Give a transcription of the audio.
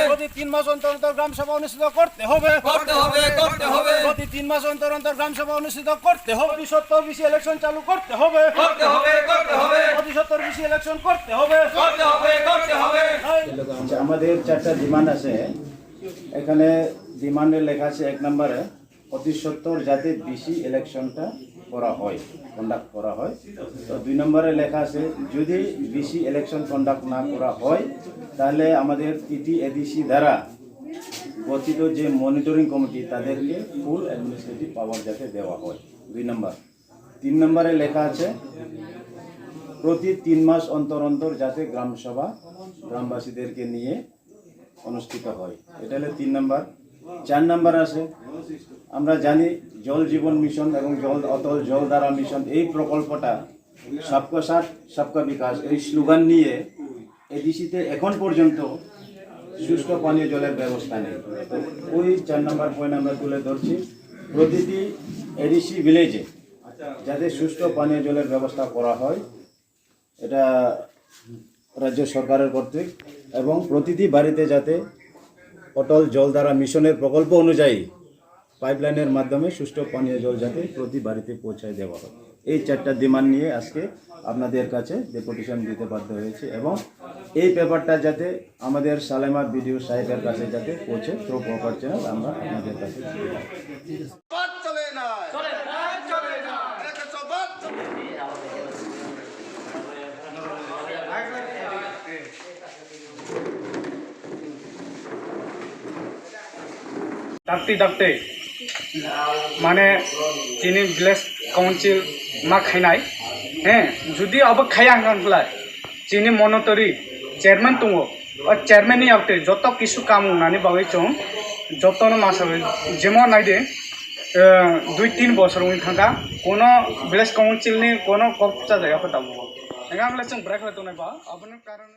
প্রতি 3 মাস অন্তর অন্তর গ্রাম সভা অনুষ্ঠিত করতে হবে। প্রতি 3 মাস অন্তর অন্তর গ্রাম সভা অনুষ্ঠিত করতে হবে। 70-20 ইলেকশন চালু করতে হবে। প্রতি 70-20 ইলেকশন করতে হবে। আমাদের 4টা ডিমান্ড আছে। এখানে ডিমান্ডে লেখা আছে 1 নম্বরে অতি সত্তর যাতে বেশি ইলেকশনটা কন্ডাক্ট করা হয়। তো 2 নম্বরে লেখা আছে যদি বেশি ইলেকশন কন্ডাক্ট না করা হয় তাহলে আমাদের টিটিএডিসি দ্বারা গঠিত যে মনিটরিং কমিটি তাদেরকে ফুল অ্যাডমিনিস্ট্রেটিভ পাওয়ার যাতে দেওয়া হয় 2 নম্বর। 3 নম্বরে লেখা আছে প্রতি 3 মাস অন্তর অন্তর যাতে গ্রামসভা গ্রামবাসীদেরকে নিয়ে অনুষ্ঠিত হয়। এটা হলো 3 নম্বর। 4 নম্বর আছে আমরা জানি জল জীবন মিশন এবং অটল জলধারা মিশন এই প্রকল্পটা সবকা সাথ সবকা বিকাশ এই স্লোগান নিয়ে এডিসিতে এখন পর্যন্ত সুষ্ঠু পানীয় জলের ব্যবস্থা নেই। তো ওই 4 নম্বর পয়েন্ট আমরা তুলে ধরছি প্রতিটি এডিসি ভিলেজে যাতে সুষ্ঠু পানীয় জলের ব্যবস্থা করা হয় এটা রাজ্য সরকারের কর্তৃক, এবং প্রতিটি বাড়িতে যাতে অটল জলধারা মিশনের প্রকল্প অনুযায়ী পাইপলাইনের মাধ্যমে সুষ্ঠু পানীয় জল যাতে প্রতি বাড়িতে পৌঁছায় দেওয়া হয়। এই 4টা ডিমান্ড নিয়ে আজকে আপনাদের কাছে ডেপুটেশন দিতে বাধ্য হয়েছে, এবং এই পেপারটা যাতে আমাদের সালেমা বিডিও সাহেবের কাছে যাতে পৌঁছে থ্রু প্রপার চ্যানেল আমরা আপনাদের কাছে ডাকতে মানে তিনি ভিলেজ কাউন্সিল मा खायनाय जुदि अब खायाखै चिनि मनटरी चेयरमैन दङ चेयरमैननि आवटे जत किसु काम होनानै बावै जों जतन मासा जेमन नायदे 2-3 बছर उन थांगा कोनो विलेज काउन्सिलनि कोनो कब्जा जायाखै दाबो नङा जों ब्रेक होदोंनायबा अबनि कारण